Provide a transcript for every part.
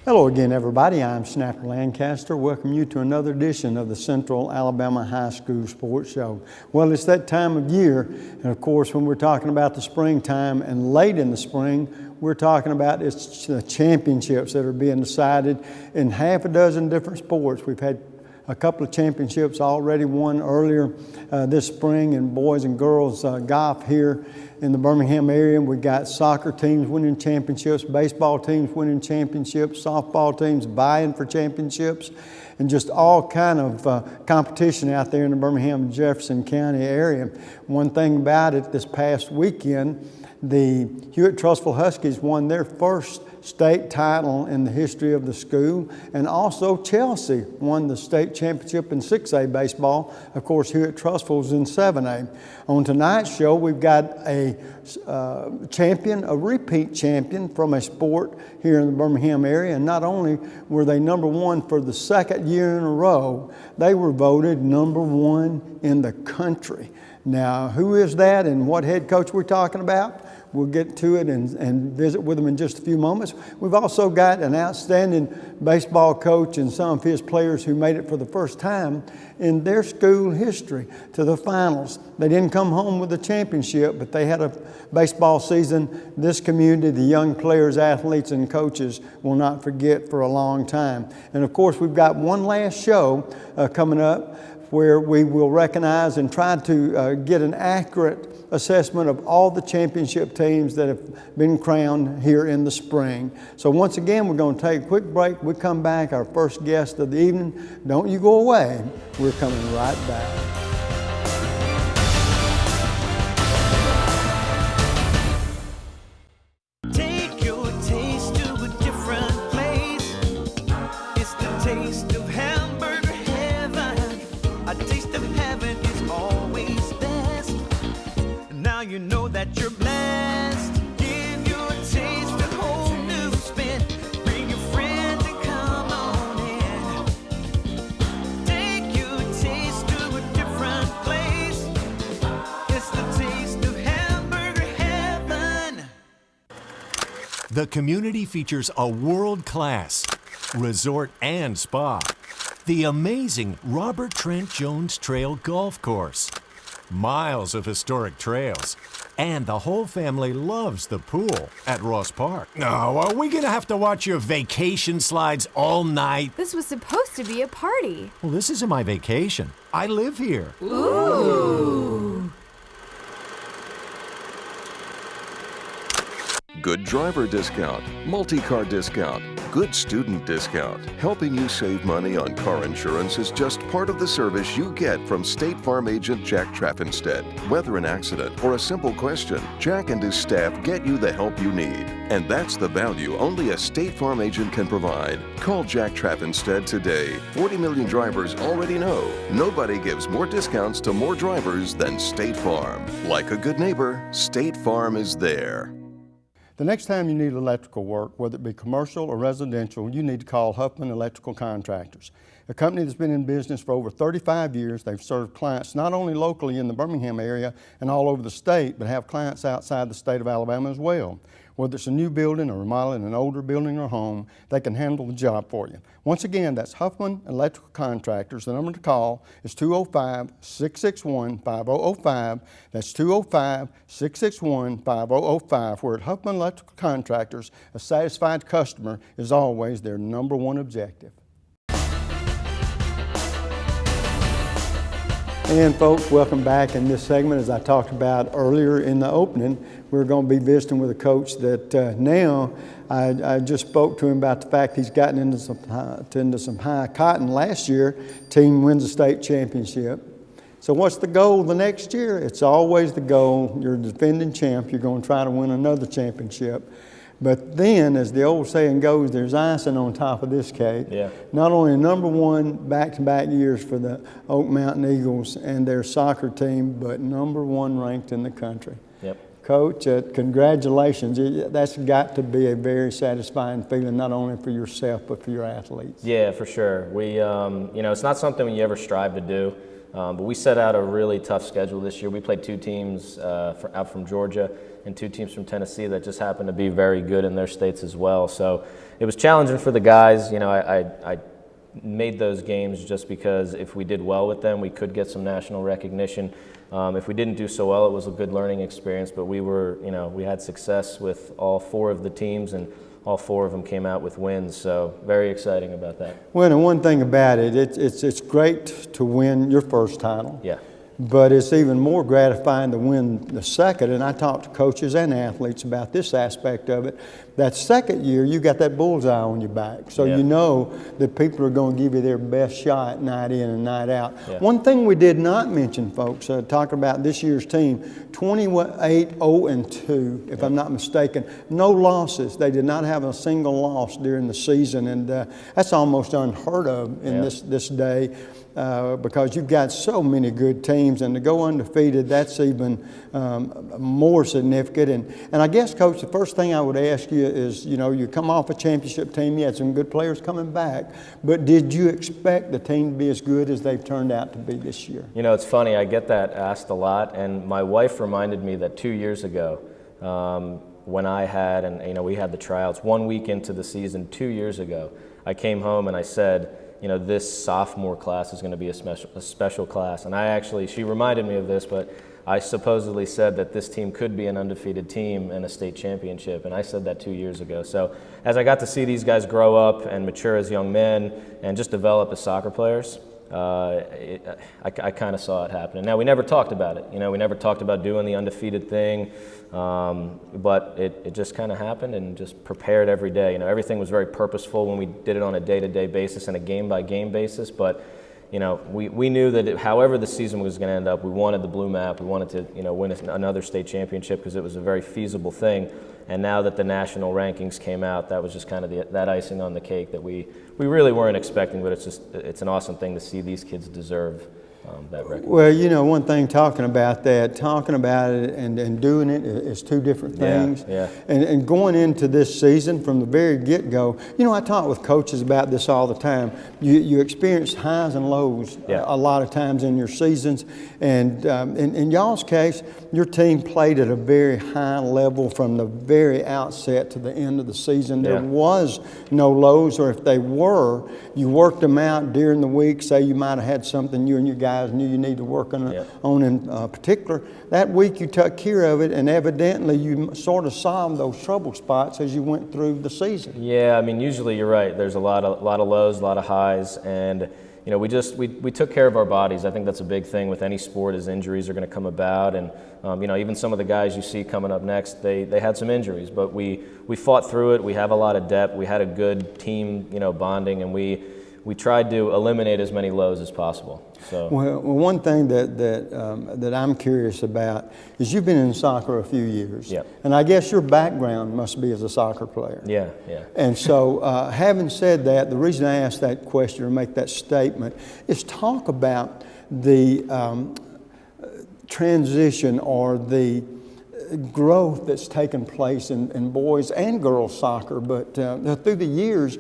Hello again, everybody. I'm Snapper Lancaster. Welcome you to another edition of the Central Alabama High School Sports Show. Well, it's that time of year, and of course, when we're talking about the springtime and late in the spring, we're talking about the championships that are being decided in half a dozen different sports. We've had a couple of championships already won earlier this spring in boys and girls golf here in the Birmingham area. We got soccer teams winning championships, baseball teams winning championships, softball teams vying for championships, and just all kind of competition out there in the Birmingham and Jefferson County area. One thing about it, this past weekend, the Hewitt-Trussville Huskies won their first state title in the history of the school, and also Chelsea won the state championship in 6A baseball. Of course, Hewitt-Trussville's in 7A. On tonight's show, we've got a champion, a repeat champion from a sport here in the Birmingham area, and not only were they number one for the second year in a row, they were voted number one in the country. Now, who is that and what head coach we're talking about? We'll get to it and visit with them in just a few moments. We've also got an outstanding baseball coach and some of his players who made it for the first time in their school history to the finals. They didn't come home with a championship, but they had a baseball season this community, the young players, athletes, and coaches will not forget for a long time. And of course, we've got one last show coming up where we will recognize and try to get an accurate assessment of all the championship teams that have been crowned here in the spring. So once again, we're going to take a quick break. We come back, our first guest of the evening. Don't you go away. We're coming right back. You know that you're blessed. Give your taste a whole new spin. Bring your friends and come on in. Take your taste to a different place. It's the taste of hamburger heaven. The community features a world-class resort and spa. The amazing Robert Trent Jones Trail Golf Course. Miles of historic trails, and the whole family loves the pool at Ross Park. No, are we gonna have to watch your vacation slides all night? This was supposed to be a party. Well, this isn't my vacation. I live here. Ooh. Good driver discount, multi-car discount, good student discount. Helping you save money on car insurance is just part of the service you get from State Farm agent Jack Traffinstead. Whether an accident or a simple question, Jack and his staff get you the help you need. And that's the value only a State Farm agent can provide. Call Jack Traffinstead today. 40 million drivers already know nobody gives more discounts to more drivers than State Farm. Like a good neighbor, State Farm is there. The next time you need electrical work, whether it be commercial or residential, you need to call Huffman Electrical Contractors, a company that's been in business for over 35 years. They've served clients not only locally in the Birmingham area and all over the state, but have clients outside the state of Alabama as well. Whether it's a new building or remodeling an older building or home, they can handle the job for you. Once again, that's Huffman Electrical Contractors. The number to call is 205-661-5005. That's 205-661-5005. Where at Huffman Electrical Contractors, a satisfied customer is always their number one objective. And folks, welcome back. In this segment, as I talked about earlier in the opening, we're going to be visiting with a coach that now I just spoke to him about the fact he's gotten into some high cotton. Last year, team wins a state championship. So what's the goal the next year? It's always the goal. You're a defending champ. You're going to try to win another championship. But then, as the old saying goes, there's icing on top of this cake. Yeah. Not only number one back-to-back years for the Oak Mountain Eagles and their soccer team, but number one ranked in the country. Yep. Coach, congratulations. That's got to be a very satisfying feeling, not only for yourself, but for your athletes. Yeah, for sure. We, it's not something you ever strive to do. But we set out a really tough schedule this year. We played 2 teams out from Georgia and 2 teams from Tennessee that just happened to be very good in their states as well. So it was challenging for the guys. You know, I made those games just because if we did well with them, we could get some national recognition. If we didn't do so well, it was a good learning experience, but we had success with all 4 of the teams, and all 4 of them came out with wins, so very exciting about that. Well, and one thing about it, it's great to win your first title. Yeah. But it's even more gratifying to win the second, and I talk to coaches and athletes about this aspect of it. That second year, you got that bullseye on your back, so Yeah. you know that people are going to give you their best shot night in and night out. Yeah. One thing we did not mention, folks, talking about this year's team, 28-0-2, if I'm not mistaken, no losses. They did not have a single loss during the season, and that's almost unheard of in this day. Because you've got so many good teams, and to go undefeated, that's even more significant. And I guess, Coach, the first thing I would ask you is, you come off a championship team, you had some good players coming back, but did you expect the team to be as good as they've turned out to be this year? You know, it's funny, I get that asked a lot, and my wife reminded me that 2 years ago, when I had, and we had the tryouts 1 week into the season 2 years ago, I came home and I said, this sophomore class is going to be a special class. And she reminded me of this, but I supposedly said that this team could be an undefeated team and a state championship, and I said that 2 years ago. So as I got to see these guys grow up and mature as young men and just develop as soccer players, I kind of saw it happening. Now, we never talked about it. We never talked about doing the undefeated thing, but it just kind of happened, and just prepared every day. Everything was very purposeful when we did it on a day-to-day basis and a game-by-game basis, but we knew that however the season was going to end up, we wanted the blue map. We wanted to win another state championship because it was a very feasible thing. And now that the national rankings came out, that was just kind of that icing on the cake that we really weren't expecting, but it's an awesome thing to see these kids deserve that recognition. Well, one thing talking about it and doing it is 2 different things. Yeah. And going into this season from the very get-go, I talk with coaches about this all the time. You experience highs and lows a lot of times in your seasons. And in y'all's case, your team played at a very high level from the very outset to the end of the season. There was no lows, or if they were, you worked them out during the week. Say you might have had something you and your guys knew you need to work on in particular. That week you took care of it, and evidently you sort of solved those trouble spots as you went through the season. Yeah, usually you're right. There's a lot of lows, a lot of highs, and we took care of our bodies. I think that's a big thing with any sport, is injuries are going to come about, and even some of the guys you see coming up next, they had some injuries, but we fought through it. We have a lot of depth. We had a good team, bonding, and we tried to eliminate as many lows as possible. So. Well, one thing that I'm curious about is you've been in soccer a few years, and I guess your background must be as a soccer player. Yeah. And so, having said that, the reason I asked that question or make that statement is talk about the transition or the growth that's taken place in boys and girls soccer, but through the years,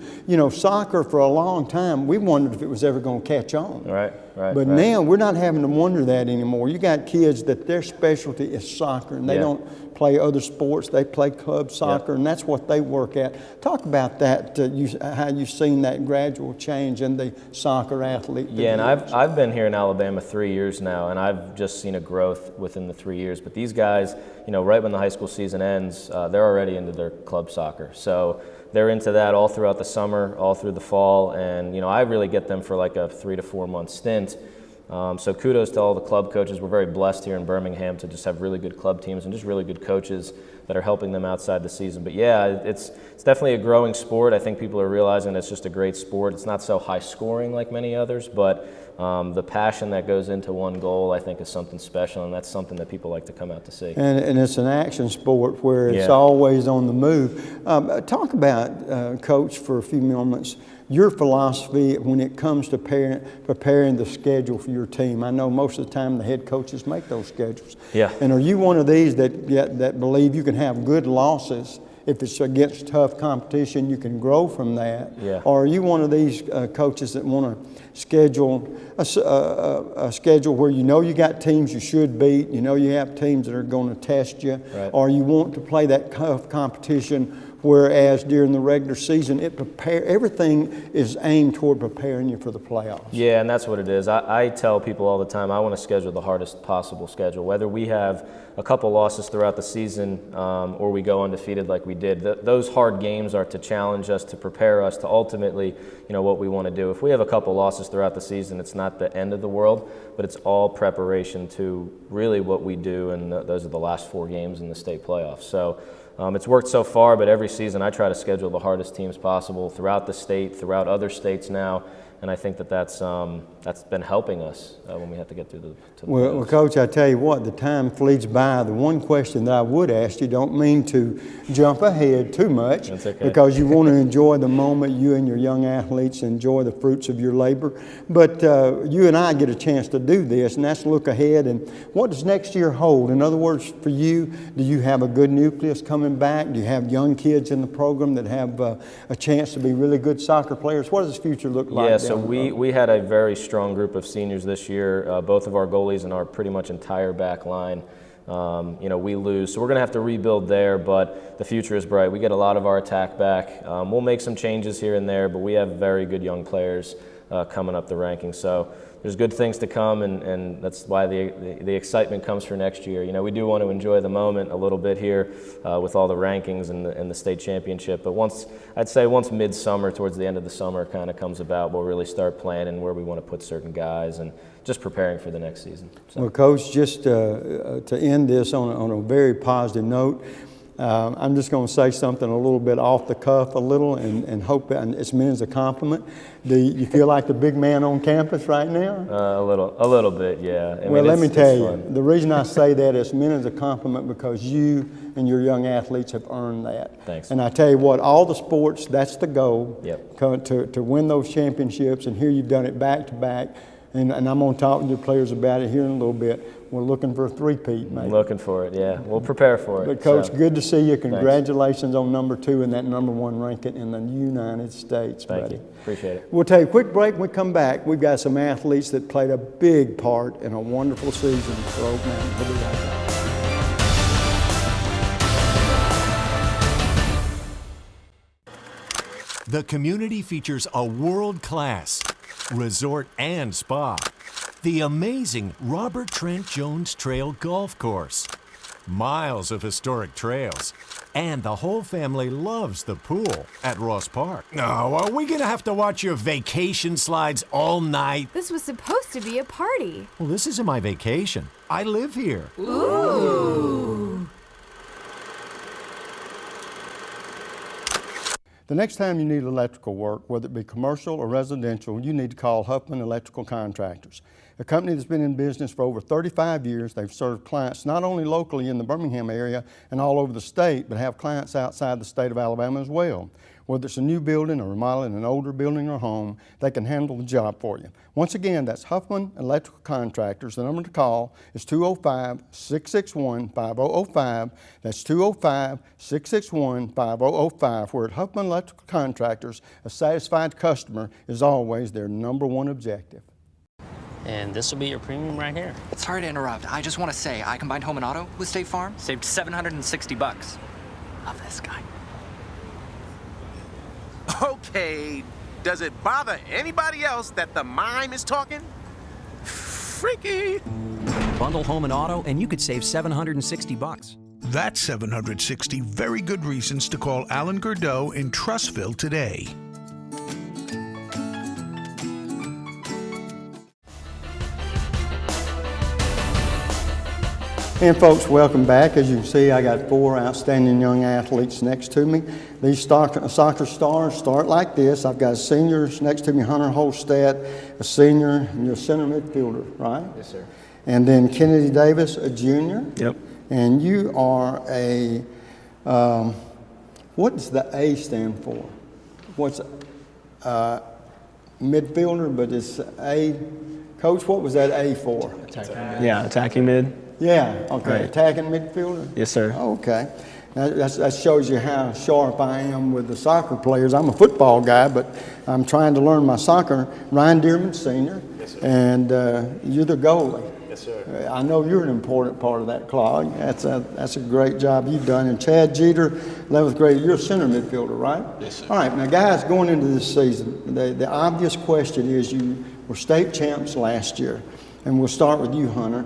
soccer for a long time, we wondered if it was ever going to catch on. Right. But now we're not having to wonder that anymore. You got kids that their specialty is soccer, and they don't play other sports. They play club soccer, and that's what they work at. Talk about that, how you've seen that gradual change in the soccer athlete. Yeah, and I've been here in Alabama 3 years now, and I've just seen a growth within the 3 years. But these guys, right when the high school season ends, they're already into their club soccer. So they're into that all throughout the summer, all through the fall, and I really get them for like a 3 to 4 month stint. So kudos to all the club coaches. We're very blessed here in Birmingham to just have really good club teams and just really good coaches that are helping them outside the season. But yeah, it's definitely a growing sport. I think people are realizing it's just a great sport. It's not so high scoring like many others, but the passion that goes into one goal, I think, is something special, and that's something that people like to come out to see. And it's an action sport where it's always on the move. Talk about, Coach, for a few moments, your philosophy when it comes to preparing the schedule for your team. I know most of the time the head coaches make those schedules. Yeah. And are you one of these that believe you can have good losses if it's against tough competition, you can grow from that? Yeah. Or are you one of these coaches that want to schedule a schedule where you know you got teams you should beat, you know you have teams that are going to test you, Right. or you want to play that tough competition, whereas during the regular season, everything is aimed toward preparing you for the playoffs? Yeah, and that's what it is. I tell people all the time, I want to schedule the hardest possible schedule. Whether we have a couple losses throughout the season or we go undefeated like we did, those hard games are to challenge us, to prepare us to ultimately, what we want to do. If we have a couple losses throughout the season, it's not the end of the world, but it's all preparation to really what we do, and those are the last 4 games in the state playoffs. So it's worked so far, but every season I try to schedule the hardest teams possible throughout the state, throughout other states now, and I think that's been helping us when we have to get through the Well, playoffs. Coach, I tell you what, the time flees by. The one question that I would ask you, don't mean to jump ahead too much, That's okay. because you want to enjoy the moment, you and your young athletes enjoy the fruits of your labor. But you and I get a chance to do this, and that's look ahead. And what does next year hold? In other words, for you, do you have a good nucleus coming back? Do you have young kids in the program that have a chance to be really good soccer players? What does the future look like? Yeah, so down the road? we had a very strong group of seniors this year. Both of our goalies and our pretty much entire back line, we lose. So we're going to have to rebuild there, but the future is bright. We get a lot of our attack back. We'll make some changes here and there, but we have very good young players coming up the rankings. So there's good things to come, and that's why the excitement comes for next year. We do want to enjoy the moment a little bit here with all the rankings and the state championship. But once midsummer, towards the end of the summer kind of comes about, we'll really start planning where we want to put certain guys and just preparing for the next season. So. Well, Coach, just to end this on a very positive note, I'm just going to say something a little bit off the cuff and hope it's meant as a compliment. Do you feel like the big man on campus right now? A little bit, yeah. Well, let me tell you, fun. the reason I say that it's meant as a compliment because you and your young athletes have earned that. Thanks. And I tell you what, all the sports, that's the goal. Yep. To win those championships, and here you've done it back to back. And I'm going to talk to your players about it here in a little bit. We're looking for a three-peat, maybe. I'm looking for it, yeah. We'll prepare for it. But, Coach, so. good to see you. Congratulations on number 2 and that number 1 ranking in the United States, Thank buddy. you. Appreciate it. We'll take a quick break. When we come back, we've got some athletes that played a big part in a wonderful season for Oak Mountain. We'll be right back. The community features a world-class resort and spa, the amazing Robert Trent Jones Trail Golf Course, miles of historic trails, and the whole family loves the pool at Ross Park. No, are we gonna have to watch your vacation slides all night? This was supposed to be a party. Well, this isn't my vacation. I live here. Ooh. The next time you need electrical work, whether it be commercial or residential, you need to call Huffman Electrical Contractors, a company that's been in business for over 35 years. They've served clients not only locally in the Birmingham area and all over the state, but have clients outside the state of Alabama as well. Whether it's a new building or remodeling an older building or home, they can handle the job for you. Once again, that's Huffman Electrical Contractors. The number to call is 205-661-5005. That's 205-661-5005. Where at Huffman Electrical Contractors, a satisfied customer is always their number 1 objective. And this will be your premium right here. Sorry to interrupt. I just want to say I combined home and auto with State Farm. Saved $760. Love this guy. Okay, does it bother anybody else that the mime is talking? Freaky. Bundle home and auto, and you could save $760. That's 760 very good reasons to call Alan Gurdeau in Trussville today. And folks, welcome back. As you can see, I got 4 outstanding young athletes next to me. These soccer stars start like this. I've got seniors next to me, Hunter Holstead, a senior, and you're a center midfielder, right? Yes, sir. And then Kennedy Davis, a junior. Yep. And you are a, what does the A stand for? What's midfielder, but it's A. Coach, what was that A for? Yeah, attacking mid. Yeah, okay. Right. Attacking midfielder? Yes, sir. Okay. That shows you how sharp I am with the soccer players. I'm a football guy, but I'm trying to learn my soccer. Ryan Dearman, senior, and you're the goalie. Yes, sir. I know you're an important part of that, Claude. That's a great job you've done. And Chad Jeter, 11th grade, you're a center midfielder, right? Yes, sir. All right, now guys, going into this season, the obvious question is you were state champs last year. And we'll start with you, Hunter.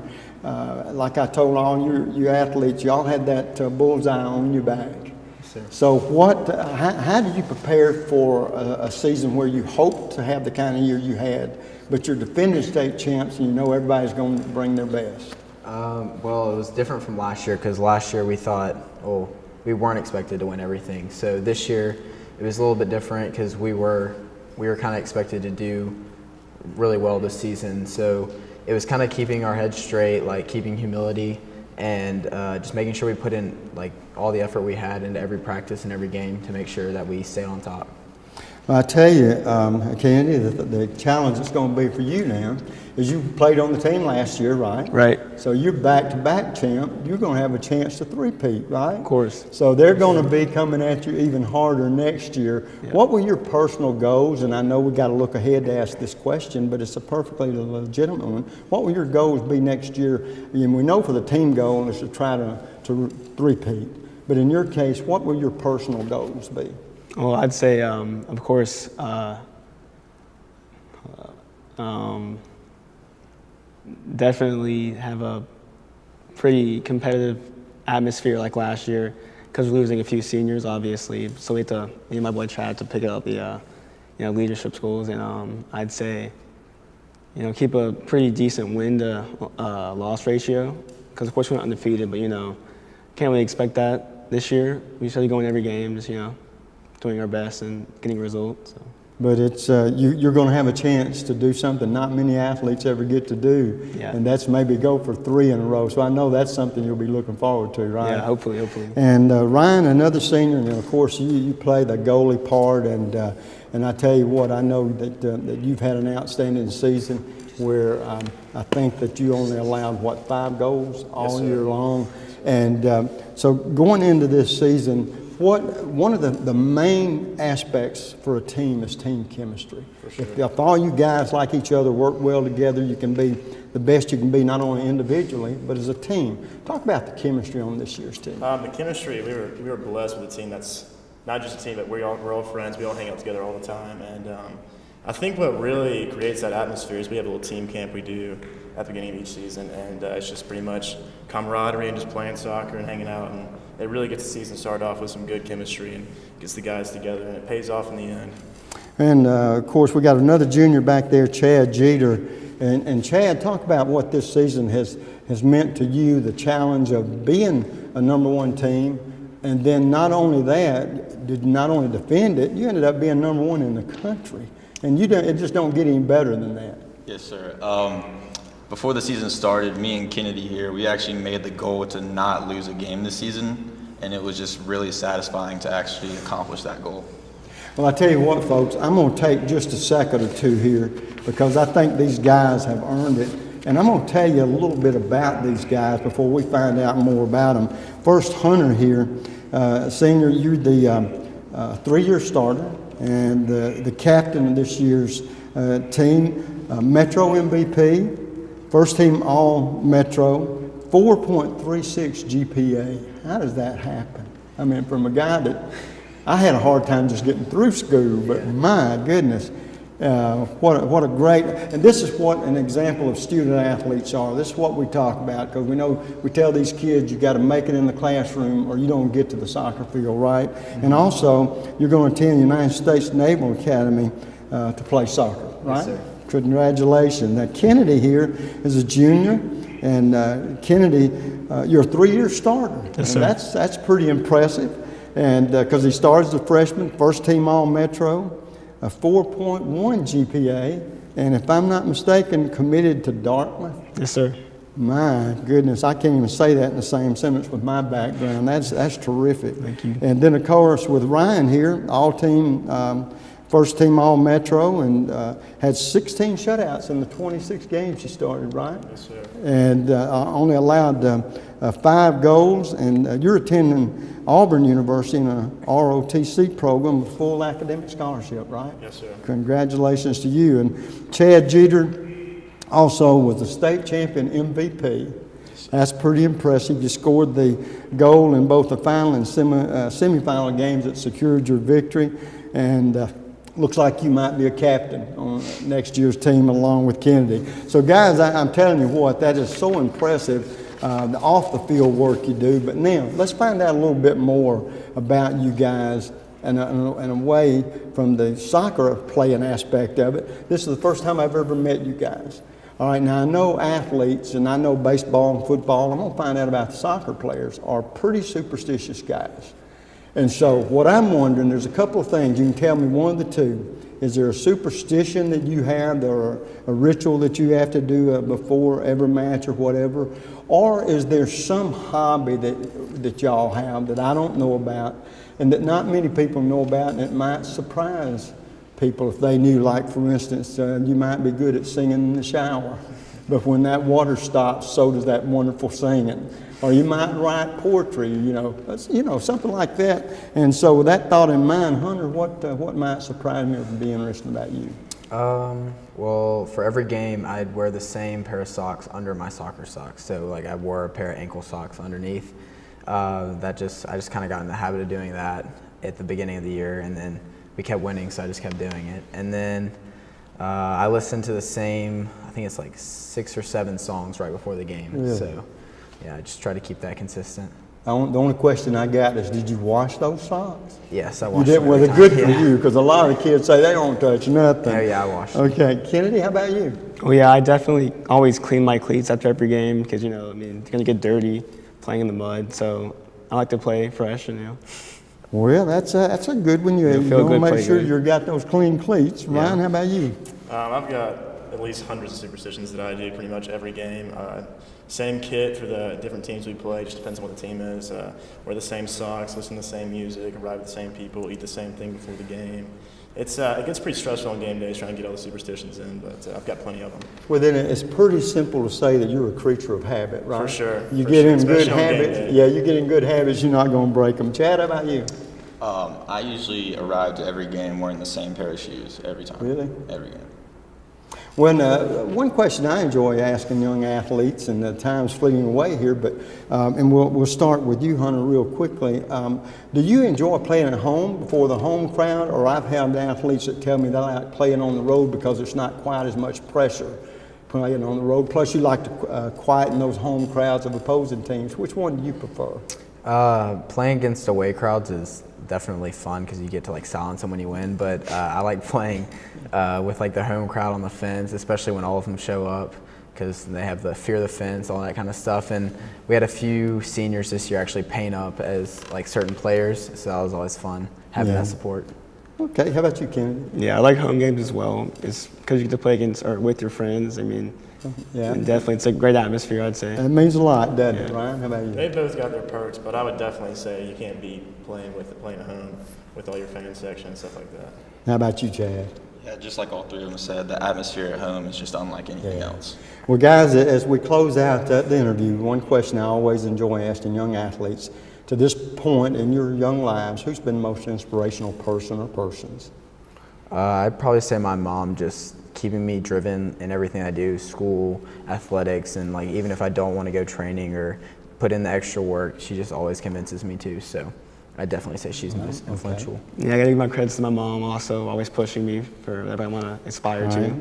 Like I told all you athletes, y'all had that bullseye on your back. Yes, So how did you prepare for a season where you hope to have the kind of year you had, but you're defending state champs and you know everybody's going to bring their best? Well, it was different from last year because last year we thought, we weren't expected to win everything. So this year it was a little bit different because we were kind of expected to do really well this season. So it was kind of keeping our heads straight, like keeping humility, and just making sure we put in like all the effort we had into every practice and every game to make sure that we stayed on top. Well, I tell you, Kennedy, the challenge it's going to be for you now is you played on the team last year, right? Right. So you're back-to-back champ. You're going to have a chance to three-peat, right? Of course. So they're going to be coming at you even harder next year. Yeah. What were your personal goals? And I know we got to look ahead to ask this question, but it's a perfectly legitimate one. What will your goals be next year? And we know for the team goal is to try to three-peat. But in your case, what will your personal goals be? Well, I'd say, of course, definitely have a pretty competitive atmosphere like last year because we're losing a few seniors, obviously. So we had to, me and my boy Chad, to pick up the leadership schools, and I'd say, keep a pretty decent win to loss ratio because of course we're not undefeated, but can't really expect that this year. We just have to go in every game, just doing our best and getting results. So. But it's you're going to have a chance to do something not many athletes ever get to do, and that's maybe go for 3 in a row. So I know that's something you'll be looking forward to, right? Yeah, hopefully. And Ryan, another senior, and of course you play the goalie part, and I tell you what, I know that you've had an outstanding season where I think that you only allowed 5 goals all year long, and so going into this season. One of the main aspects for a team is team chemistry. Sure. If all you guys like each other, work well together, you can be the best you can be, not only individually, but as a team. Talk about the chemistry on this year's team. The chemistry, we were blessed with a team that's not just a team, but we're all friends. We all hang out together all the time. And I think what really creates that atmosphere is we have a little team camp we do at the beginning of each season. And it's just pretty much camaraderie and just playing soccer and hanging out. And it really gets the season started off with some good chemistry and gets the guys together, and it pays off in the end. And, of course, we got another junior back there, Chad Jeter. And Chad, talk about what this season has meant to you, the challenge of being a #1 team, and then not only that, did not only defend it, you ended up being #1 in the country. And it just don't get any better than that. Yes, sir. Before the season started, me and Kennedy here, we actually made the goal to not lose a game this season, and it was just really satisfying to actually accomplish that goal. Well, I tell you what, folks, I'm going to take just a second or two here because I think these guys have earned it. And I'm going to tell you a little bit about these guys before we find out more about them. First, Hunter here, senior, you're the 3-year starter and the captain of this year's team, Metro MVP. First team All-Metro, 4.36 GPA. How does that happen? I mean, from a guy that I had a hard time just getting through school, but my goodness, what a great, and this is what an example of student athletes are. This is what we talk about because we tell these kids you got to make it in the classroom or you don't get to the soccer field, right? Mm-hmm. And also, you're going to attend the United States Naval Academy to play soccer, right? Yes, sir. Congratulations. Now, Kennedy here is a junior, and Kennedy, you're a 3-year starter. Yes, and sir. That's pretty impressive, and because he started as a freshman, first team All-Metro, a 4.1 GPA, and if I'm not mistaken, committed to Dartmouth. Yes, sir. My goodness, I can't even say that in the same sentence with my background. That's terrific. Thank you. And then, of course, with Ryan here, all-team. First team All-Metro and had 16 shutouts in the 26 games she started, right? Yes, sir. And only allowed 5 goals. And you're attending Auburn University in a ROTC program with full academic scholarship, right? Yes, sir. Congratulations to you. And Chad Jeter also was the state champion MVP. That's pretty impressive. You scored the goal in both the final and semifinal games that secured your victory. And looks like you might be a captain on next year's team along with Kennedy. So guys, I'm telling you what, that is so impressive, the off the field work you do. But now let's find out a little bit more about you guys and away from the soccer playing aspect of it. This is the first time I've ever met you guys. All right, now I know athletes and I know baseball and football. I'm gonna find out about the soccer players are pretty superstitious guys. And so what I'm wondering, there's a couple of things. You can tell me one of the two. Is there a superstition that you have, or a ritual that you have to do before every match or whatever? Or is there some hobby that y'all have that I don't know about and that not many people know about, and it might surprise people if they knew? Like, for instance, you might be good at singing in the shower, but when that water stops, so does that wonderful singing. Or you might write poetry, something like that. And so with that thought in mind, Hunter, what might surprise me or be interesting about you? Well, for every game, I'd wear the same pair of socks under my soccer socks. So like I wore a pair of ankle socks underneath. I just kind of got in the habit of doing that at the beginning of the year, and then we kept winning, so I just kept doing it. And then I listened to the same, I think it's like 6 or 7 songs right before the game. Really? So yeah, I just try to keep that consistent. The only question I got is, did you wash those socks? Yes, I You washed did. them Well, every they're time. good for you, because a lot of the kids say they don't touch nothing. Oh, yeah, I washed them. Okay, Kennedy, how about you? Well, yeah, I definitely always clean my cleats after every game because, you're going to get dirty playing in the mud. So I like to play fresh and, Well, that's a good one. You feel want to good, make play sure good. you've got those clean cleats. Yeah. Ryan, how about you? I've got at least hundreds of superstitions that I do pretty much every game. Same kit for the different teams we play, just depends on what the team is. Wear the same socks, listen to the same music, ride with the same people, eat the same thing before the game. It gets pretty stressful on game days trying to get all the superstitions in, but I've got plenty of them. Well, then it's pretty simple to say that you're a creature of habit, right? For sure. You For get sure, in good especially on game habits. day. Yeah, you get in good habits, you're not going to break them. Chad, how about you? I usually arrive to every game wearing the same pair of shoes every time. Really? Every game. One question I enjoy asking young athletes, and the time's fleeting away here, but and we'll start with you, Hunter, real quickly. Do you enjoy playing at home before the home crowd, or I've had athletes that tell me they like playing on the road because it's not quite as much pressure playing on the road. Plus, you like to quieten those home crowds of opposing teams. Which one do you prefer? Playing against away crowds is definitely fun because you get to silence them when you win, but I like playing with the home crowd on the fence, especially when all of them show up, because they have the fear of the fence, all that kind of stuff. And we had a few seniors this year actually paint up as certain players, so that was always fun having that support. Okay, how about you, Kennedy? Yeah, I like home games as well. It's because you get to play against or with your friends. I mean, Yeah. and definitely it's a great atmosphere, I'd say. That means a lot, doesn't it, Ryan? How about you? They both got their perks, but I would definitely say you can't beat playing at home with all your fan section and stuff like that. How about you, Chad? Yeah, just like all three of them said, the atmosphere at home is just unlike anything else. Well, guys, as we close out the interview, one question I always enjoy asking young athletes, to this point in your young lives, who's been the most inspirational person or persons? I'd probably say my mom, just keeping me driven in everything I do, school, athletics, and even if I don't want to go training or put in the extra work, she just always convinces me to. So I'd definitely say she's most influential. Yeah, I gotta give my credits to my mom also, always pushing me for whatever I want to aspire to. Right.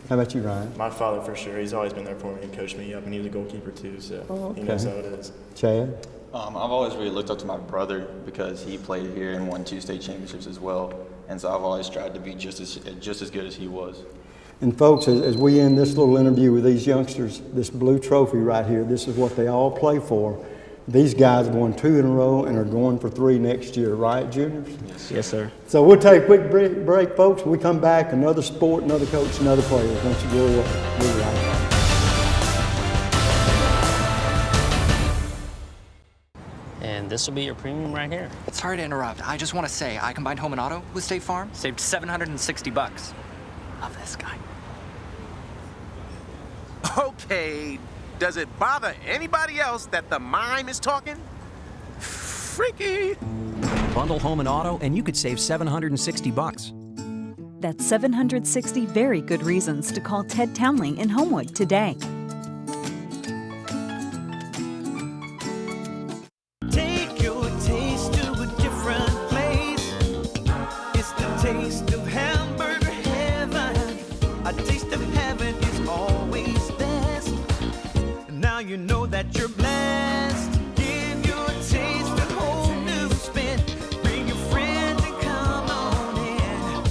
How about you, Ryan? My father, for sure, he's always been there for me and coached me up, and he was a goalkeeper too, so he knows how it is. Chad? I've always really looked up to my brother because he played here and won 2 state championships as well, and so I've always tried to be just as good as he was. And folks, as we end this little interview with these youngsters, this blue trophy right here, this is what they all play for. These guys have won 2 in a row and are going for 3 next year, right, juniors? Yes, sir. So we'll take a quick break, folks. When we come back, another sport, another coach, another player. Don't you go away. We'll be right back. And this will be your premium right here. Sorry to interrupt. I just want to say I combined home and auto with State Farm. Saved $760. Love this guy. Okay, does it bother anybody else that the mime is talking? freaky. Bundle home and auto, and you could save $760. That's 760 very good reasons to call Ted Townley in Homewood today. Take your taste to a different place. It's the taste of hamburger heaven. A taste of heaven is always best. Now you know that you're blessed. Give your taste a whole new spin. Bring your friends and come on in.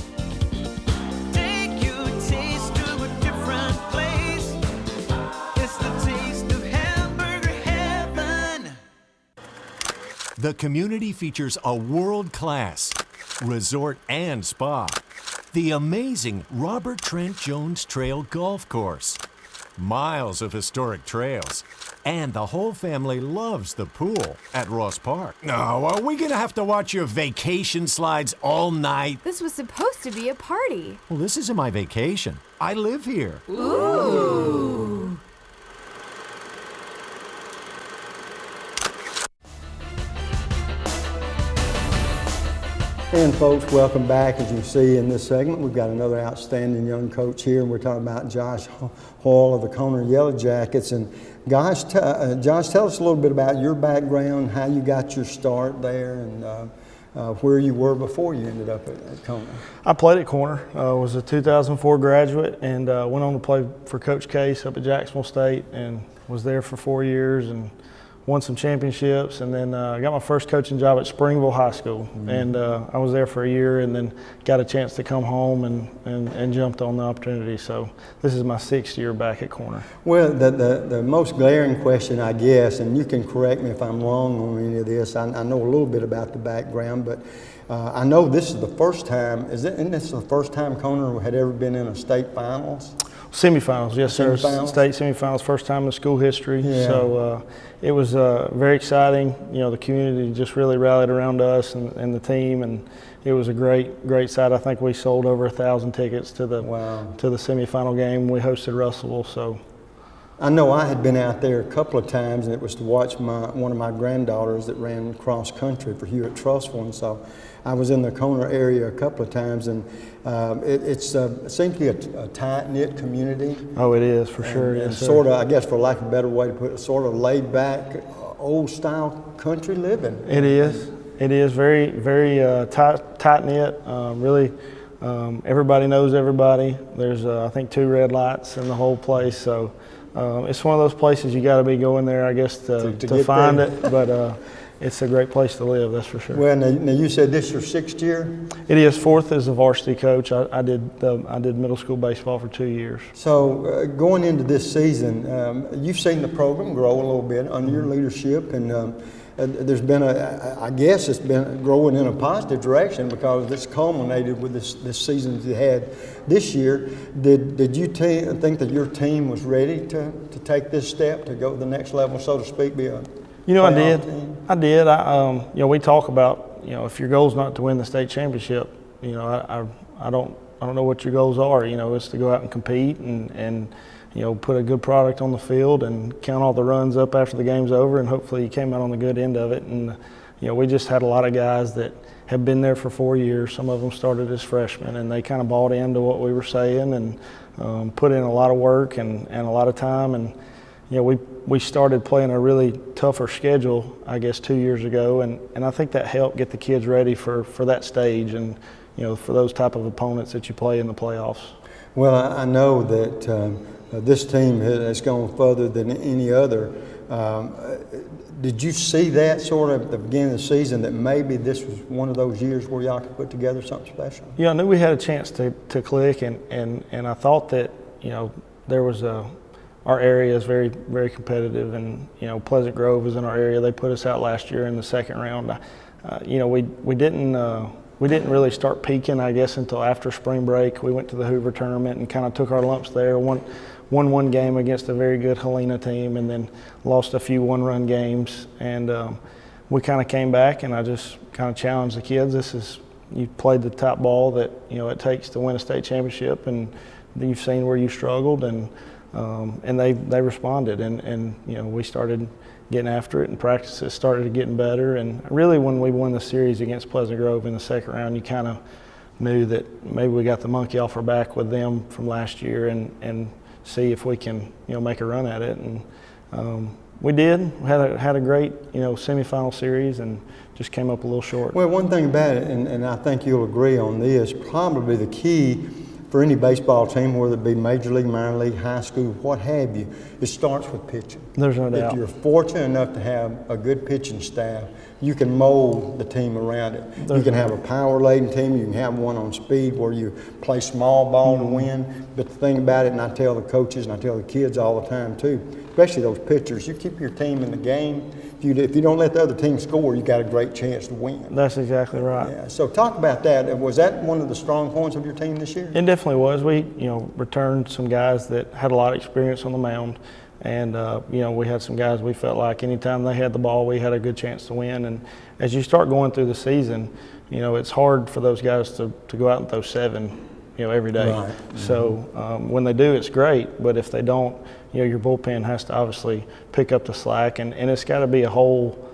Take your taste to a different place. It's the taste of hamburger heaven. The community features a world-class resort and spa, the amazing Robert Trent Jones Trail Golf Course, miles of historic trails, and the whole family loves the pool at Ross Park. Now, are we gonna have to watch your vacation slides all night? This was supposed to be a party. Well, this isn't my vacation. I live here. Ooh. And folks, welcome back. As you see in this segment, we've got another outstanding young coach here, and we're talking about Josh Hall of the Kona Yellow Jackets. And Josh, tell us a little bit about your background, how you got your start there, and where you were before you ended up at Kona. I played at Corner, was a 2004 graduate, and went on to play for Coach Case up at Jacksonville State, and was there for 4 years and won some championships. And then I got my first coaching job at Springville High School, and I was there for a year, and then got a chance to come home and jumped on the opportunity. So this is my 6th year back at Corner. Well, the most glaring question, I guess, and you can correct me if I'm wrong on any of this, I know a little bit about the background, but I know this is the first time, isn't this the first time Kona had ever been in a state finals? Semifinals, yes sir. Semifinals? State semifinals, first time in school history. Yeah. So it was very exciting. You know, the community just really rallied around us and the team, and it was a great sight. I think we sold over 1,000 tickets to the semifinal game. We hosted Russellville. So I know I had been out there a couple of times, and it was to watch one of my granddaughters that ran cross country for Hewitt Trustful, and so I was in the Kona area a couple of times, and it seems to be a tight-knit community. Oh, it is, for sure. And Yes, sir. sort of, I guess for lack of a better way to put it, sort of laid-back, old-style country living. It is. It is very, very tight-knit, really. Everybody knows everybody. There's, I think, 2 red lights in the whole place, so it's one of those places you got to be going there, I guess, to find it, but it's a great place to live, that's for sure. Well, now you said this is your 6th year? It is. 4th as a varsity coach. I did middle school baseball for 2 years. So going into this season, you've seen the program grow a little bit under your leadership, and there's been I guess it's been growing in a positive direction because it's culminated with this season that you had this year. Did you think that your team was ready to take this step to go to the next level, so to speak, be a You know, I playoff did. team? I did. You know, we talk about, you know, if your goal is not to win the state championship, you know, I don't know what your goals are. You know, it's to go out and compete and you know, put a good product on the field and count all the runs up after the game's over, and hopefully you came out on the good end of it. And you know, we just had a lot of guys that have been there for 4 years. Some of them started as freshmen, and they kind of bought into what we were saying and put in a lot of work and a lot of time. And you know, we started playing a really tougher schedule, I guess, 2 years ago, and I think that helped get the kids ready for that stage and, you know, for those type of opponents that you play in the playoffs. Well, I know that this team has gone further than any other. Did you see that sort of at the beginning of the season, that maybe this was one of those years where y'all could put together something special? Yeah, I knew we had a chance to click, and I thought that, you know, there was our area is very, very competitive, and you know, Pleasant Grove is in our area. They put us out last year in the 2nd round. You know, we didn't really start peaking, I guess, until after spring break. We went to the Hoover tournament and kind of took our lumps there. Won one game against a very good Helena team, and then lost a few 1-run games. And we kind of came back, and I just kind of challenged the kids. You played the top ball that, you know, it takes to win a state championship, and you've seen where you struggled, and they responded, and you know, we started getting after it, and practices started getting better. And really, when we won the series against Pleasant Grove in the second round, you kind of knew that maybe we got the monkey off our back with them from last year, and see if we can, make a run at it. And we did. We had a great, semifinal series, and just came up a little short. Well, one thing about it, and I think you'll agree on this, probably the key for any baseball team, whether it be major league, minor league, high school, what have you, it starts with pitching. There's no doubt. If you're fortunate enough to have a good pitching staff, you can mold the team around it. You can have a power-laden team. You can have one on speed where you play small ball to win. But the thing about it, and I tell the coaches and I tell the kids all the time too, especially those pitchers, you keep your team in the game. If you don't let the other team score, you got a great chance to win. That's exactly right. Yeah. So talk about that. Was that one of the strong points of your team this year? It definitely was. We, returned some guys that had a lot of experience on the mound. And, we had some guys we felt like anytime they had the ball, we had a good chance to win. And as you start going through the season, it's hard for those guys to go out and throw 7, every day. Right. So when they do, it's great. But if they don't, your bullpen has to obviously pick up the slack. And it's got to be a whole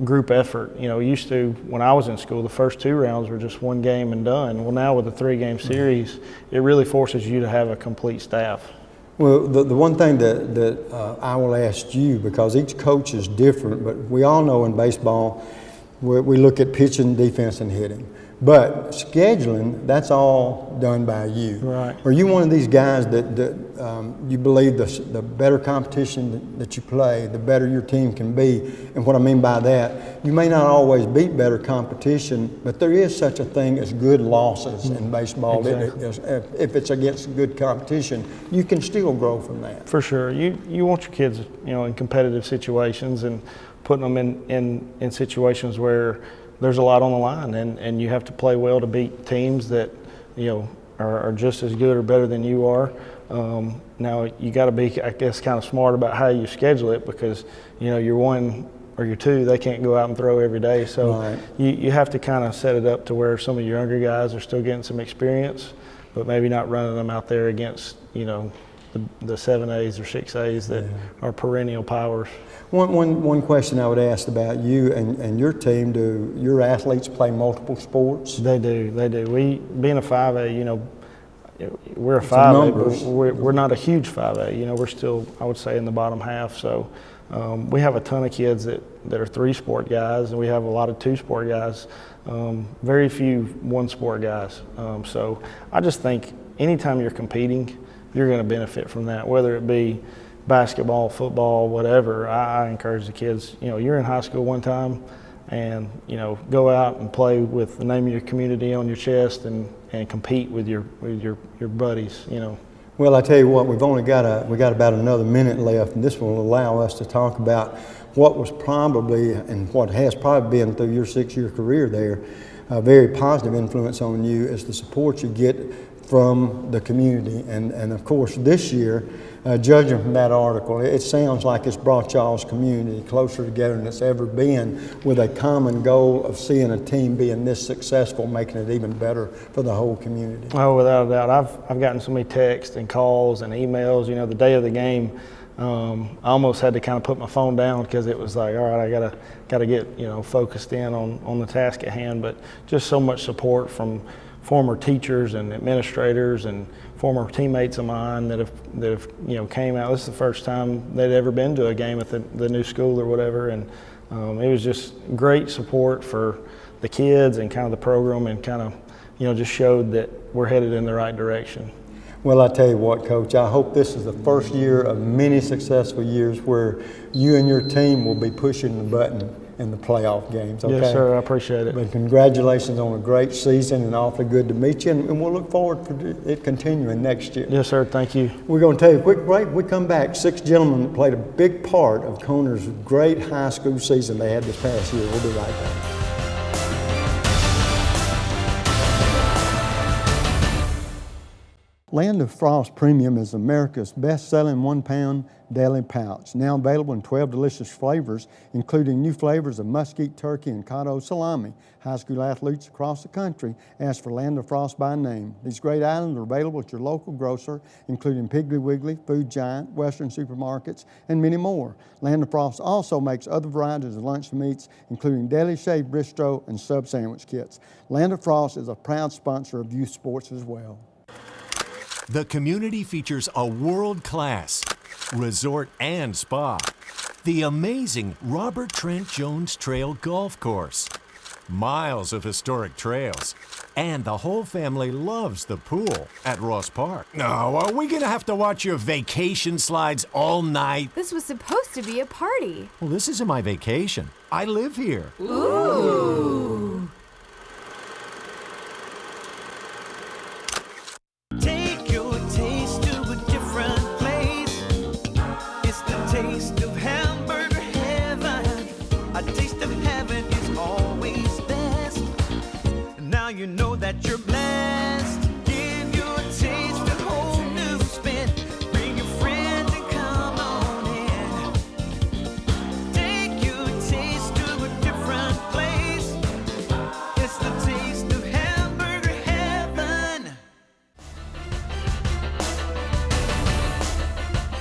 group effort. Used to, when I was in school, the first 2 rounds were just 1 game and done. Well, now with the 3-game series, it really forces you to have a complete staff. Well, the one thing that I will ask you, because each coach is different, but we all know in baseball, we look at pitching, defense, and hitting. But scheduling, that's all done by you. Right. Are you one of these guys that you believe the better competition that you play, the better your team can be? And what I mean by that, you may not always beat better competition, but there is such a thing as good losses in baseball. Exactly. If it's against good competition, you can still grow from that. For sure. You want your kids, in competitive situations and putting them in situations where there's a lot on the line, and you have to play well to beat teams that are just as good or better than you are. Now you got to be, I guess, kind of smart about how you schedule it, because you're 1 or you're 2, they can't go out and throw every day. So right. you have to kind of set it up to where some of your younger guys are still getting some experience, but maybe not running them out there against the 7As or 6As that are perennial powers. One question I would ask about you and your team, do your athletes play multiple sports? They do. We, being a 5A, we're a 5A, but we're not a huge 5A. We're still, I would say, in the bottom half. So we have a ton of kids that are 3-sport guys, and we have a lot of 2-sport guys. Very few 1-sport guys. So I just think anytime you're competing, you're going to benefit from that, whether it be basketball, football, whatever. I encourage the kids, you're in high school one time, and go out and play with the name of your community on your chest, and compete with your buddies. Well, I tell you what, we got about another minute left, and this will allow us to talk about what was probably, and what has probably been through your 6-year career there, a very positive influence on you is the support you get from the community. And of course this year, judging from that article, it sounds like it's brought y'all's community closer together than it's ever been, with a common goal of seeing a team being this successful, making it even better for the whole community. Oh, without a doubt. I've gotten so many texts and calls and emails. The day of the game, I almost had to kind of put my phone down, because it was like, all right, I gotta get focused in on the task at hand. But just so much support from former teachers and administrators and former teammates of mine that have came out. This is the first time they'd ever been to a game at the new school or whatever, and it was just great support for the kids and kind of the program, and kind of just showed that we're headed in the right direction. Well, I tell you what, Coach, I hope this is the first year of many successful years where you and your team will be pushing the button in the playoff games. Okay? Yes, sir. I appreciate it. But congratulations on a great season, and awfully good to meet you, and we'll look forward to it continuing next year. Yes, sir. Thank you. We're going to take a quick break. We come back. 6 gentlemen that played a big part of Conner's great high school season they had this past year. We'll be right back. Land of Frost Premium is America's best-selling 1-pound deli pouch, now available in 12 delicious flavors, including new flavors of mesquite turkey and cotto salami. High school athletes across the country ask for Land of Frost by name. These great items are available at your local grocer, including Piggly Wiggly, Food Giant, Western supermarkets, and many more. Land of Frost also makes other varieties of lunch meats, including deli shaved bistro and sub sandwich kits. Land of Frost is a proud sponsor of youth sports as well. The community features a world-class resort and spa, the amazing Robert Trent Jones Trail Golf Course, miles of historic trails, and the whole family loves the pool at Ross Park. No, are we gonna have to watch your vacation slides all night? This was supposed to be a party. Well, this isn't my vacation. I live here. Ooh. Take your taste to a different place. It's the taste of hamburger heaven. A taste of heaven is always best. Now you know that you're blessed. Give your taste a whole new spin. Bring your friends and come on in. Take your taste to a different place. It's the taste of hamburger heaven.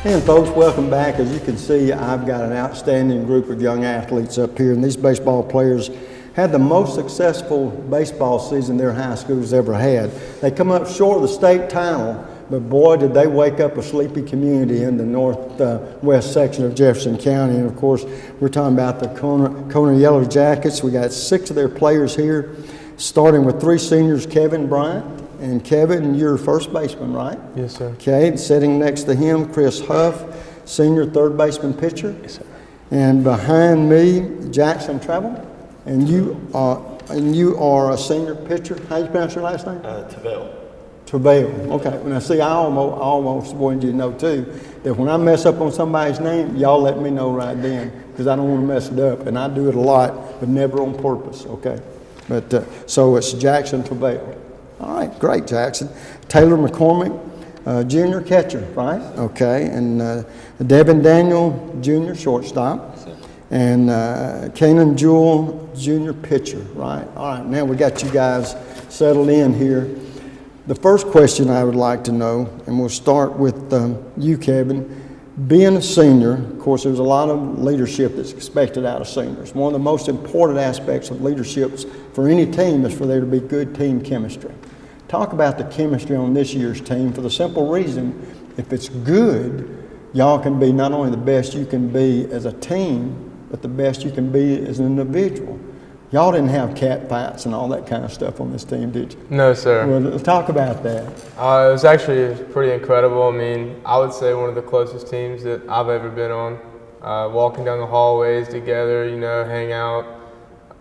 And folks, welcome back. As you can see, I've got an outstanding group of young athletes up here, and these baseball players had the most successful baseball season their high schools ever had. They come up short of the state title, but boy, did they wake up a sleepy community in the northwest section of Jefferson County. And of course, we're talking about the Kona Yellow Jackets. We got 6 of their players here, starting with 3 seniors, Kevin Bryant. And Kevin, you're first baseman, right? Yes, sir. Okay, and sitting next to him, Chris Huff, senior third baseman pitcher. Yes, sir. And behind me, Jackson Travel. And you are a senior pitcher. How do you pronounce your last name? Tavell. Travail. Okay. Now, see, I almost wanted you to know too that when I mess up on somebody's name, y'all let me know right then, because I don't want to mess it up, and I do it a lot, but never on purpose. Okay. But so it's Jackson Travail. All right, great, Jackson. Taylor McCormick, junior catcher, right? Okay. And Devin Daniel, junior shortstop. And Kanan Jewell, junior pitcher, right? All right, now we got you guys settled in here. The first question I would like to know, and we'll start with you, Kevin. Being a senior, of course, there's a lot of leadership that's expected out of seniors. One of the most important aspects of leadership for any team is for there to be good team chemistry. Talk about the chemistry on this year's team for the simple reason, if it's good, y'all can be not only the best you can be as a team, but the best you can be as an individual. Y'all didn't have cat fights and all that kind of stuff on this team, did you? No, sir. Well, talk about that. It was actually pretty incredible. I mean, I would say one of the closest teams that I've ever been on. Walking down the hallways together, you know, hang out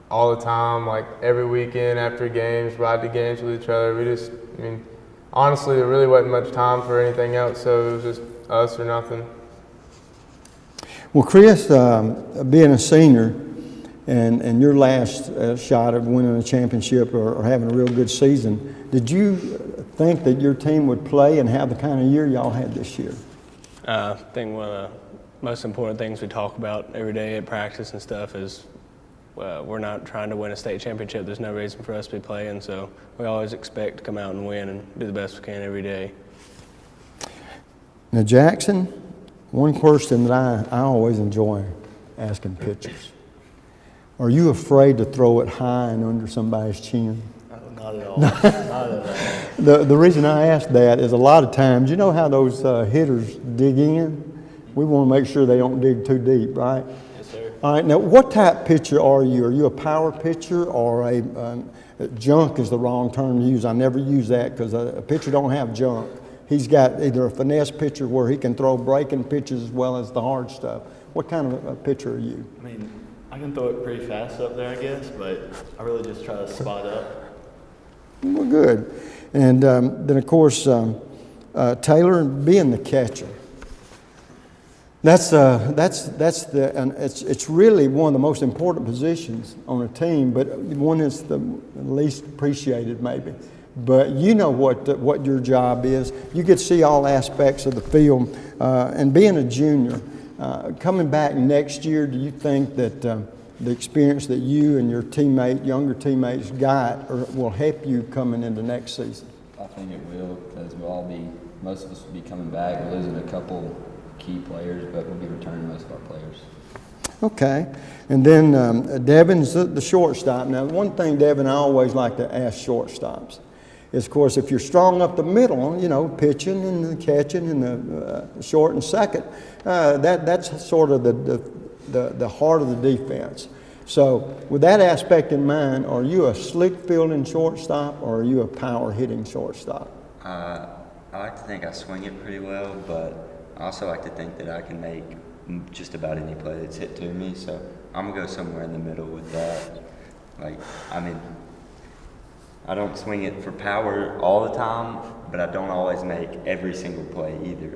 all the time, like every weekend after games, ride to games with each other. I mean, honestly, there really wasn't much time for anything else, so it was just us or nothing. Well, Chris, being a senior and your last shot of winning a championship or having a real good season, did you think that your team would play and have the kind of year y'all had this year? I think one of the most important things we talk about every day at practice and stuff is we're not trying to win a state championship. There's no reason for us to be playing, so we always expect to come out and win and do the best we can every day. Now, Jackson, one question that I always enjoy asking pitchers. Are you afraid to throw it high and under somebody's chin? Not at all. Not at all. The reason I ask that is a lot of times, you know how those hitters dig in? We want to make sure they don't dig too deep, right? Yes, sir. All right, now what type pitcher are you? Are you a power pitcher or a junk is the wrong term to use. I never use that because a pitcher don't have junk. He's got either a finesse pitcher where he can throw breaking pitches as well as the hard stuff. What kind of a pitcher are you? I mean, I can throw it pretty fast up there, I guess, but I really just try to spot up. Well, good. And then, of course, Taylor, being the catcher. It's really one of the most important positions on a team, but one that's the least appreciated maybe. but you know what your job is. You get to see all aspects of the field. And being a junior, coming back next year, do you think that the experience that you and your younger teammates got will help you coming into next season? I think it will, because most of us will be coming back. We're losing a couple key players, but we'll be returning most of our players. Okay. And then Devin's the shortstop. Now, one thing, Devin, I always like to ask shortstops is, of course, if you're strong up the middle, you know, pitching and catching and the short and second, that's sort of the heart of the defense. So with that aspect in mind, are you a slick fielding shortstop or are you a power hitting shortstop? I like to think I swing it pretty well, but I also like to think that I can make just about any play that's hit to me. So I'm gonna go somewhere in the middle with that. I don't swing it for power all the time, but I don't always make every single play either.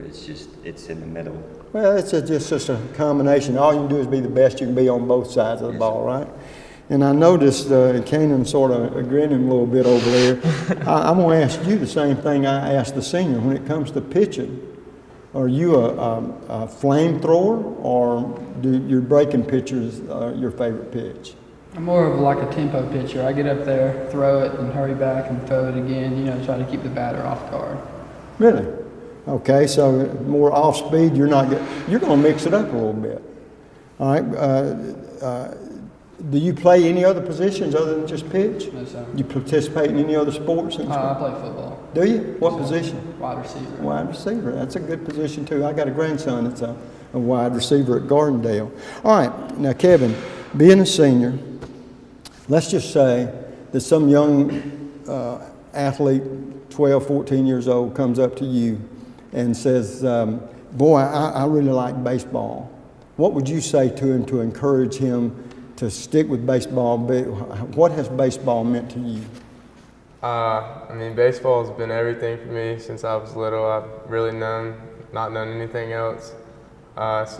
It's in the middle. Well, it's just a combination. All you can do is be the best you can be on both sides of the ball, right? And I noticed Kanan sort of grinning a little bit over there. I'm going to ask you the same thing I asked the senior. When it comes to pitching, are you a flamethrower, or do your breaking pitchers your favorite pitch? I'm more of like a tempo pitcher. I get up there, throw it, and hurry back and throw it again, try to keep the batter off guard. Really? Okay, so more off speed, you're going to mix it up a little bit. All right. Do you play any other positions other than just pitch? No, sir. You participate in any other sports? I play football. Do you? What position? Wide receiver. Wide receiver. That's a good position too. I got a grandson that's a wide receiver at Gardendale. All right. Now, Kevin, being a senior, let's just say that some young athlete, 12, 14 years old, comes up to you and says, boy, I really like baseball. What would you say to him to encourage him to stick with baseball? What has baseball meant to you? Baseball has been everything for me since I was little. I've really not known anything else. There's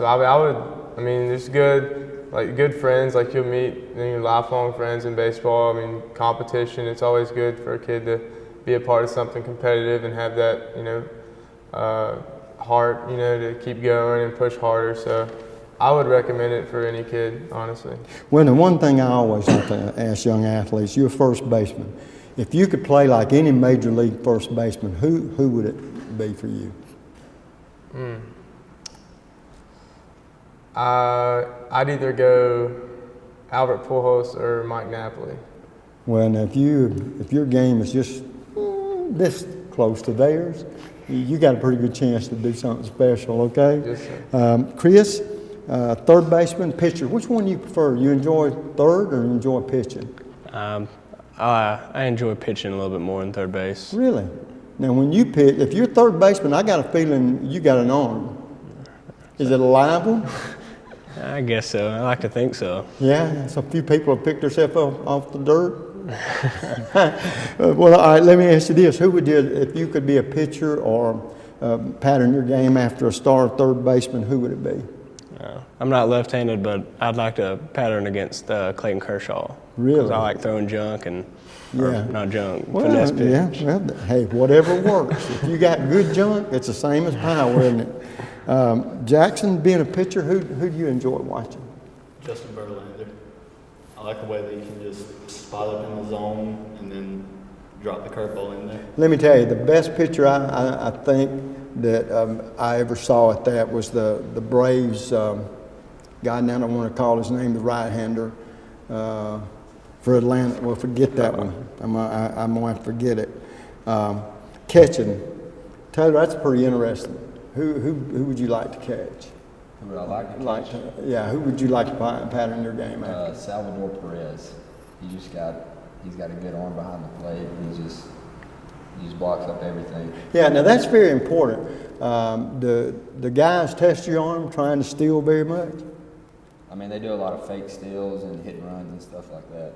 good friends, like you'll meet lifelong friends in baseball. Competition, it's always good for a kid to be a part of something competitive and have that, heart, to keep going and push harder. So I would recommend it for any kid, honestly. Well, the one thing I always like to ask young athletes, you're a first baseman. If you could play like any major league first baseman, who would it be for you? I'd either go Albert Pujols or Mike Napoli. Well, now if your game is just this close to theirs, you got a pretty good chance to do something special, okay? Yes, sir. Chris, third baseman, pitcher, which one do you prefer? You enjoy third or you enjoy pitching? I enjoy pitching a little bit more than third base. Really? Now when you pitch, if you're third baseman, I got a feeling you got an arm. Is it a live one? I guess so. I like to think so. Yeah, so a few people have picked themselves off the dirt. Well, all right, let me ask you this. Who would you, if you could be a pitcher or pattern your game after a star third baseman, who would it be? I'm not left-handed, but I'd like to pattern against Clayton Kershaw. Really? Because I like throwing junk and, not junk, well, finesse pitch. Yeah, well, hey, whatever works. If you got good junk, it's the same as power, isn't it? Jackson, being a pitcher, who do you enjoy watching? Justin Verlander. I like the way that he can just spot up in the zone and then drop the curveball in there. Let me tell you, the best pitcher I think that I ever saw at that was the Braves guy. Now I don't want to call his name, the right-hander for Atlanta. Well, forget that one. I'm going to forget it. Catching. Taylor, that's pretty interesting. Who would you like to catch? Who would I like to catch? Who would you like to pattern your game after? Salvador Perez. He's got a good arm behind the plate. He just blocks up everything. Yeah, now that's very important. The guys test your arm trying to steal very much? They do a lot of fake steals and hit and runs and stuff like that.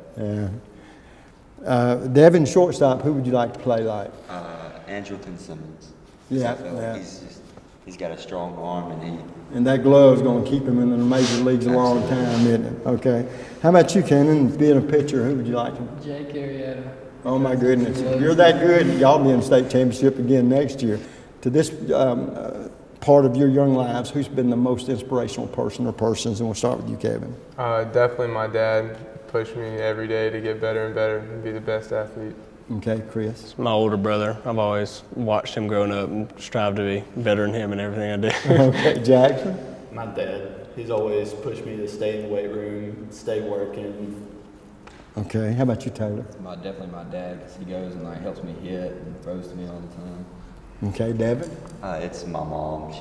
Yeah. Devin, shortstop, who would you like to play like? Andrelton Simmons. Yeah, I feel like he's got a strong arm and that glove's going to keep him in the major leagues a long time, isn't it? Okay. How about you, Kenan? Being a pitcher, who would you like to? Jake Arrieta. Oh my goodness. If you're that good, y'all be in state championship again next year. To this part of your young lives, who's been the most inspirational person or persons? And we'll start with you, Kevin. Definitely my dad pushed me every day to get better and better and be the best athlete. Okay, Chris. It's my older brother. I've always watched him growing up and strive to be better than him in everything I do. Okay, Jackson. My dad. He's always pushed me to stay in the weight room, stay working. Okay, how about you, Taylor? Definitely my dad, because he goes and helps me hit and throws to me all the time. Okay, Devin. It's my mom.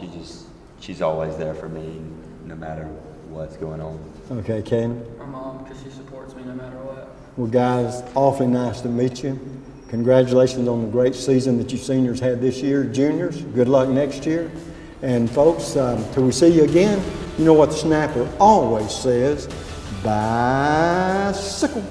She's always there for me, no matter what's going on. Okay, Ken. My mom, because she supports me no matter what. Well, guys, awfully nice to meet you. Congratulations on the great season that you seniors had this year. Juniors, good luck next year. And folks, till we see you again, you know what the snapper always says, bicycle.